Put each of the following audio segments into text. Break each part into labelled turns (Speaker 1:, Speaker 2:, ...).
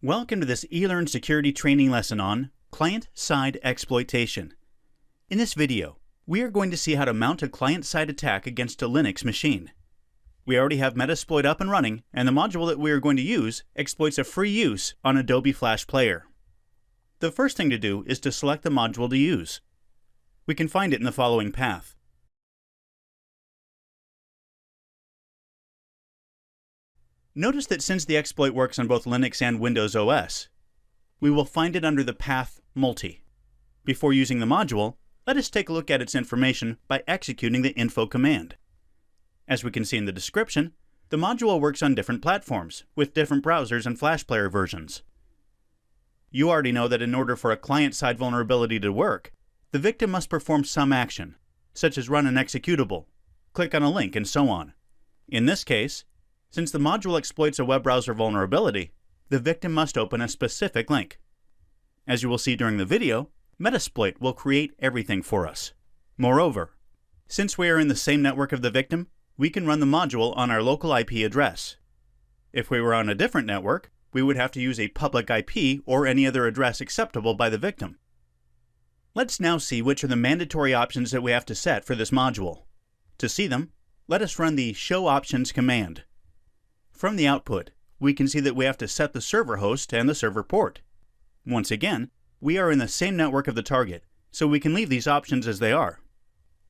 Speaker 1: Welcome to this eLearn security training lesson on client-side exploitation. In this video, we are going to see how to mount a client-side attack against a Linux machine. We already have Metasploit up and running, and the module that we are going to use exploits a free use on Adobe Flash Player. The first thing to do is to select the module to use. We can find it in the following path. Notice that since the exploit works on both Linux and Windows OS, we will find it under the path Multi. Before using the module, let us take a look at its information by executing the info command. As we can see in the description, the module works on different platforms, with different browsers and Flash Player versions. You already know that in order for a client-side vulnerability to work, the victim must perform some action, such as run an executable, click on a link, and so on. In this case, since the module exploits a web browser vulnerability, the victim must open a specific link. As you will see during the video, Metasploit will create everything for us. Moreover, since we are in the same network of the victim, we can run the module on our local IP address. If we were on a different network, we would have to use a public IP or any other address acceptable by the victim. Let's now see which are the mandatory options that we have to set for this module. To see them, let us run the show options command. From the output, we can see that we have to set the server host and the server port. Once again, we are in the same network of the target, so we can leave these options as they are.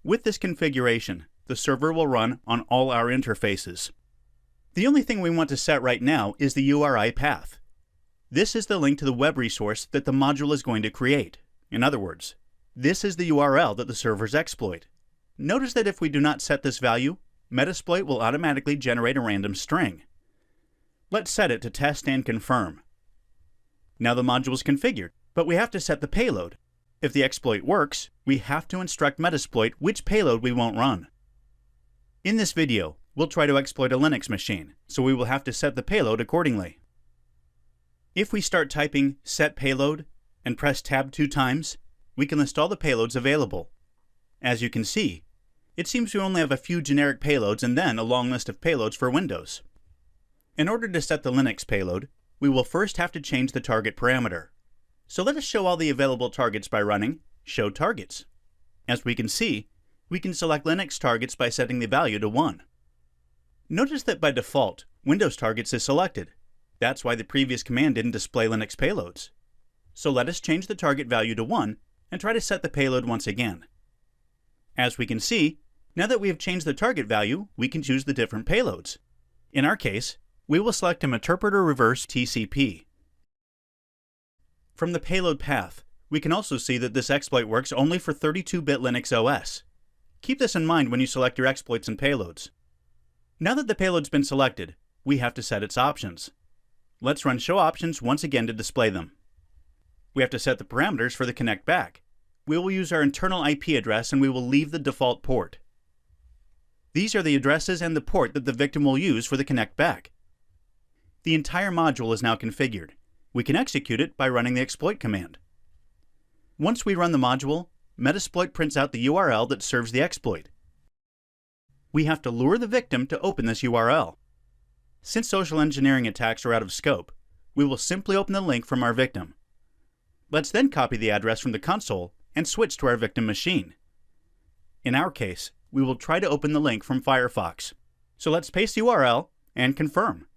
Speaker 1: With this configuration, the server will run on all our interfaces. The only thing we want to set right now is the URI path. This is the link to the web resource that the module is going to create. In other words, this is the URL that the servers exploit. Notice that if we do not set this value, Metasploit will automatically generate a random string. Let's set it to test and confirm. Now the module is configured, but we have to set the payload. If the exploit works, we have to instruct Metasploit which payload we won't run. In this video, we'll try to exploit a Linux machine, so we will have to set the payload accordingly. If we start typing set payload and press tab 2 times, we can list all the payloads available. As you can see, it seems we only have a few generic payloads and then a long list of payloads for Windows. In order to set the Linux payload, we will first have to change the target parameter. So let us show all the available targets by running show targets. As we can see, we can select Linux targets by setting the value to 1. Notice that by default, Windows targets is selected. That's why the previous command didn't display Linux payloads. So let us change the target value to 1 and try to set the payload once again. As we can see, now that we have changed the target value, we can choose the different payloads. In our case, we will select an interpreter reverse TCP. From the payload path, we can also see that this exploit works only for 32-bit Linux OS. Keep this in mind when you select your exploits and payloads. Now that the payload's been selected, we have to set its options. Let's run show options once again to display them. We have to set the parameters for the connect back. We will use our internal IP address and we will leave the default port. These are the addresses and the port that the victim will use for the connect back. The entire module is now configured. We can execute it by running the exploit command. Once we run the module, Metasploit prints out the URL that serves the exploit. We have to lure the victim to open this URL. Since social engineering attacks are out of scope, we will simply open the link from our victim. Let's then copy the address from the console and switch to our victim machine. In our case, we will try to open the link from Firefox. So let's paste the URL and confirm.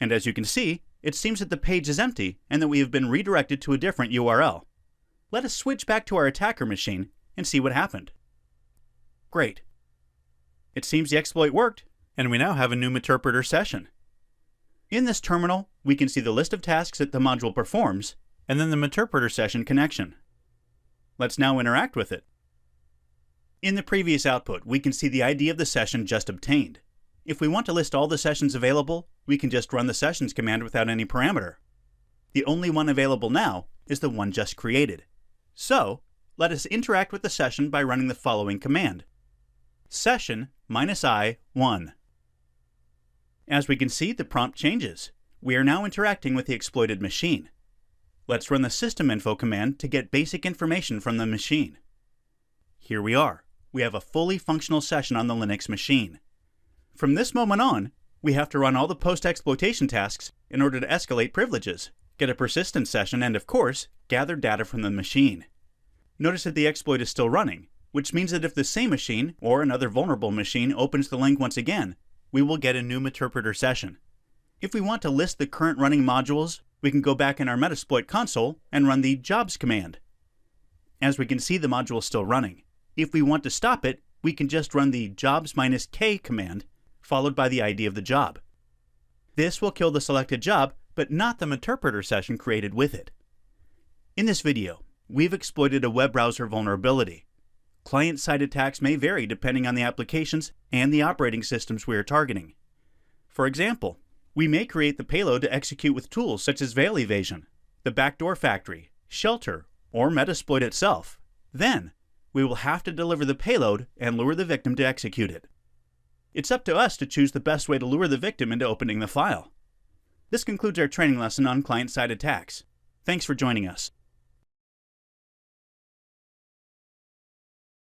Speaker 1: And as you can see, it seems that the page is empty and that we have been redirected to a different URL. Let us switch back to our attacker machine and see what happened. Great. It seems the exploit worked, and we now have a new interpreter session. In this terminal, we can see the list of tasks that the module performs, and then the interpreter session connection. Let's now interact with it. In the previous output, we can see the ID of the session just obtained. If we want to list all the sessions available, we can just run the sessions command without any parameter. The only one available now is the one just created. So, let us interact with the session by running the following command: session -i1. As we can see, the prompt changes. We are now interacting with the exploited machine. Let's run the system info command to get basic information from the machine. Here we are. We have a fully functional session on the Linux machine. From this moment on, we have to run all the post-exploitation tasks in order to escalate privileges, get a persistent session, and of course, gather data from the machine. Notice that the exploit is still running, which means that if the same machine or another vulnerable machine opens the link once again, we will get a new interpreter session. If we want to list the current running modules, we can go back in our Metasploit console and run the jobs command. As we can see, the module is still running. If we want to stop it, we can just run the jobs-k command, followed by the ID of the job. This will kill the selected job, but not the interpreter session created with it. In this video, we've exploited a web browser vulnerability. Client-side attacks may vary depending on the applications and the operating systems we are targeting. For example, we may create the payload to execute with tools such as Veil Evasion, the Backdoor Factory, Shelter, or Metasploit itself. Then, we will have to deliver the payload and lure the victim to execute it. It's up to us to choose the best way to lure the victim into opening the file. This concludes our training lesson on client-side attacks. Thanks for joining us.